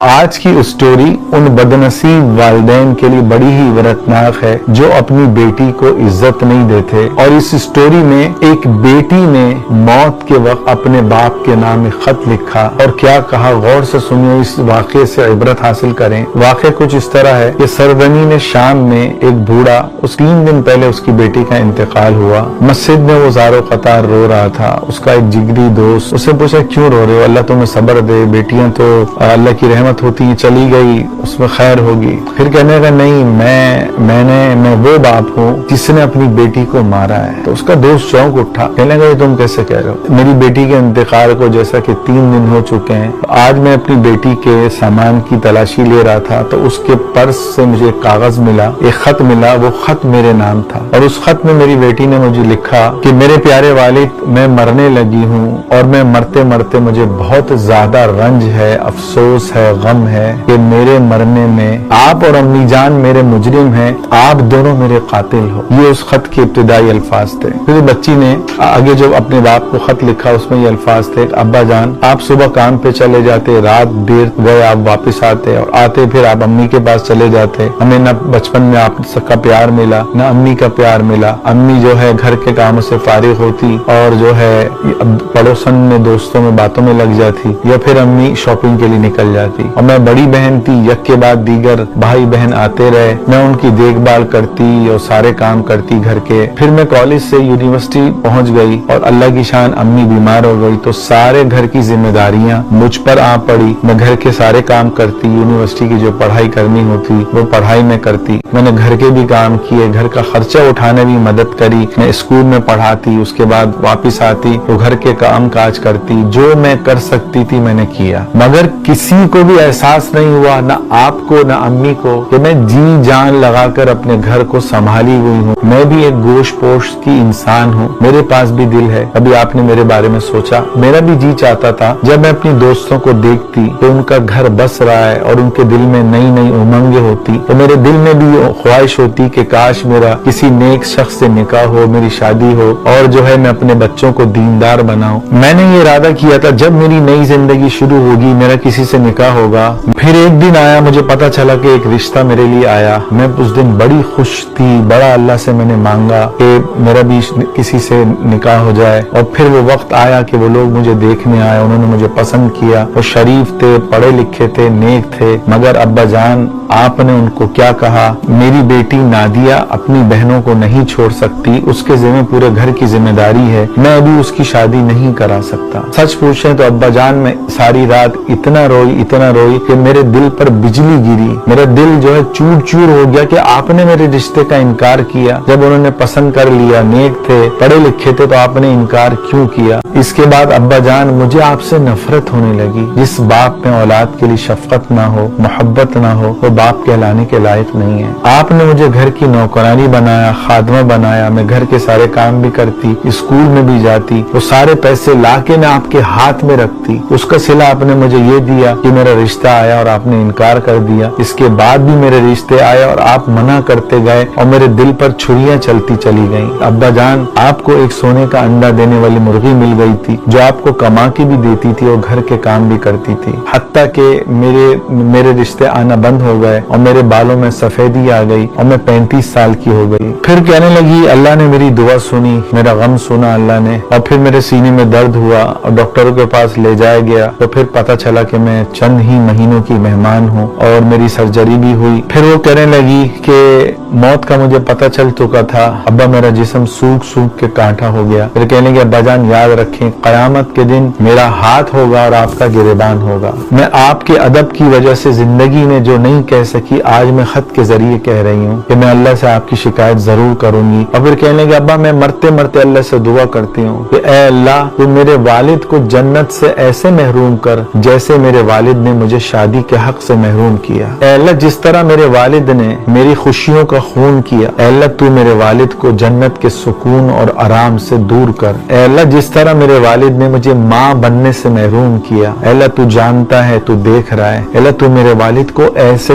آج کی story in بدنصیب والدین کے لیے بڑی ہی عبرتناک ہے جو اپنی بیٹی کو عزت نہیں دیتے، اور اس اسٹوری میں ایک بیٹی نے موت کے وقت اپنے باپ کے نام خط لکھا اور کیا کہا، غور سے سنیے، اس واقعے سے عبرت حاصل کریں۔ واقعہ کچھ اس طرح ہے کہ سرزمین شام میں ایک بوڑھا، اس 3 دن پہلے اس کی بیٹی کا انتقال ہوا، مسجد میں وہ زار و قطار رو رہا تھا۔ اس کا ایک جگری دوست اس سے پوچھا کیوں رو رہے ہو، اللہ تمہیں صبر دے، بیٹیاں تو اللہ کی رحمت ہوتی ہیں، چلی گئی اس میں خیر ہوگی۔ پھر کہنے کا نہیں، میں وہ باپ ہوں جس نے اپنی بیٹی کو مارا ہے۔ تو اس کا دوست چونک اٹھا، کہنے کا یہ تم کیسے کہہ رہے ہو، میری بیٹی کے انتقال کو جیسا کہ 3 دن ہو چکے ہیں، آج میں اپنی بیٹی کے سامان کی تلاشی لے رہا تھا تو اس کے پرس سے مجھے ایک کاغذ ملا، ایک خط ملا، وہ خط میرے نام تھا، اور اس خط میں میری بیٹی نے مجھے لکھا کہ میرے پیارے والد، میں مرنے لگی ہوں اور میں مرتے مرتے مجھے بہت زیادہ رنج ہے، افسوس ہے، غم ہے کہ میرے مرنے میں آپ اور امی جان میرے مجرم ہیں، آپ دونوں میرے قاتل ہو۔ یہ اس خط کے ابتدائی الفاظ تھے۔ پھر بچی نے آگے جو اپنے باپ کو خط لکھا اس میں یہ الفاظ تھے، ابا جان آپ صبح کام پہ چلے جاتے، رات دیر گئے آپ واپس آتے، اور آتے پھر آپ امی کے پاس چلے جاتے، ہمیں نہ بچپن میں آپ کا پیار ملا نہ امی کا پیار ملا، امی جو ہے گھر کے کاموں سے فارغ ہوتی اور جو ہے پڑوسن میں دوستوں میں باتوں میں لگ جاتی، یا پھر امی شاپنگ کے لیے نکل جاتی، اور میں بڑی بہن تھی، یک کے بعد دیگر بھائی بہن آتے رہے، میں ان کی دیکھ بھال کرتی اور سارے کام کرتی گھر کے۔ پھر میں کالج سے یونیورسٹی پہنچ گئی اور اللہ کی شان امی بیمار ہو گئی تو سارے گھر کی ذمہ داریاں مجھ پر آ پڑی، میں گھر کے سارے کام کرتی، یونیورسٹی کی جو پڑھائی کرنی ہوتی وہ پڑھائی میں کرتی، میں نے گھر کے بھی کام کیے، گھر کا خرچہ اٹھانے بھی مدد کری، میں اسکول میں پڑھاتی، اس کے بعد واپس آتی تو گھر کے کام کاج کرتی، جو میں کر سکتی تھی میں نے کیا، مگر کسی کو بھی احساس نہیں ہوا، نہ آپ کو نہ امی کو، کہ میں جی جان لگا کر اپنے گھر کو سنبھالی ہوئی ہوں، میں بھی ایک گوشت پوشت کی انسان ہوں، میرے پاس بھی دل ہے۔ ابھی آپ نے میرے بارے میں سوچا، میرا بھی جی چاہتا تھا جب میں اپنی دوستوں کو دیکھتی کہ ان کا گھر بس رہا ہے اور ان کے دل میں نئی نئی امنگیں ہوتی تو میرے دل میں بھی خواہش ہوتی کہ کاش میرا کسی نیک شخص سے نکاح ہو، میری شادی ہو، اور جو ہے میں اپنے بچوں کو دیندار بناؤں۔ میں نے یہ ارادہ کیا تھا جب میری نئی زندگی شروع ہوگی، میرا کسی سے نکاح ہوگا۔ پھر ایک دن آیا، مجھے پتا چلا کہ ایک رشتہ میرے لیے آیا، میں اس دن بڑی خوش تھی، بڑا اللہ سے میں نے مانگا کہ میرا بھی کسی سے نکاح ہو جائے، اور پھر وہ وقت آیا کہ وہ لوگ مجھے دیکھنے آئے، انہوں نے مجھے پسند کیا، وہ شریف تھے، پڑھے لکھے تھے، نیک تھے، مگر ابا جان آپ نے ان کو کیا کہا، میری بیٹی نادیہ اپنی بہنوں کو نہیں چھوڑ سکتی، اس کے ذمہ پورے گھر کی ذمہ داری ہے، میں ابھی اس کی شادی نہیں کرا سکتا۔ سچ پوچھیں تو ابا جان میں ساری رات اتنا روئی کہ میرے دل پر بجلی گری، میرا دل جو ہے چور چور ہو گیا کہ آپ نے میرے رشتے کا انکار کیا، جب انہوں نے پسند کر لیا، نیک تھے، پڑھے لکھے تھے، تو آپ نے انکار کیوں کیا؟ اس کے بعد ابا جان مجھے آپ سے نفرت ہونے لگی، جس باپ میں اولاد کے لیے شفقت نہ ہو، محبت نہ ہو، وہ باپ کہلانے کے لائق نہیں ہے۔ آپ نے مجھے گھر کی نوکرانی بنایا، خادمہ بنایا، میں گھر کے سارے کام بھی کرتی، اسکول میں بھی جاتی، وہ سارے پیسے لا کے میں آپ کے ہاتھ میں رکھتی، اس کا صلہ آپ نے مجھے یہ دیا کہ میرا رشتہ آیا اور آپ نے انکار کر دیا، اس کے بعد بھی میرے رشتے آئے اور آپ منع کرتے گئے اور میرے دل پر چھریاں چلتی چلی گئیں۔ ابا جان آپ کو ایک سونے کا انڈا دینے والی مرغی مل گئی تھی جو آپ کو کما کے بھی دیتی تھی اور گھر کے کام بھی کرتی تھی، حتیٰ کہ میرے رشتے آنا بند ہو گئے اور میرے بالوں میں سفیدی آ گئی اور میں 35 سال کی ہو گئی۔ پھر کہنے لگی اللہ نے میری دعا سنی، میرا غم سنا اللہ نے، اور پھر میرے سینے میں درد ہوا اور ڈاکٹروں کے پاس لے جایا گیا تو پھر پتا چلا کہ میں چند ہی مہینوں کی مہمان ہوں اور میری سرجری بھی ہوئی۔ پھر وہ کہنے لگی کہ موت کا مجھے پتا چل چکا تھا، ابا میرا جسم سوکھ سوکھ کے کانٹا ہو گیا۔ پھر کہنے لگی ابا جان یاد رکھیں قیامت کے دن میرا ہاتھ ہوگا اور آپ کا گریبان ہوگا، میں آپ کے ادب کی وجہ سے زندگی میں جو نہیں کہہ سکی آج میں خط کے ذریعے کہہ رہی ہوں کہ میں اللہ سے آپ کی شکایت ضرور کروں گی۔ اور پھر کہنے لگی ابا میں مرتے مرتے اللہ سے دعا کرتی ہوں کہ اے اللہ تو میرے والد کو جنت سے ایسے محروم کر جیسے میرے والد نے مجھے شادی کے حق سے محروم کیا۔ اے اللہ جس طرح میرے والد نے میری خوشیوں کا خون کیا، اے اللہ تو میرے والد کو جنت کے سکون اور آرام سے دور کر۔ اے اللہ جس طرح میرے والد نے مجھے ماں بننے سے محروم کیا، اے اللہ تو جانتا ہے، تو دیکھ رہا ہے، اے اللہ تو میرے والد کو ایسے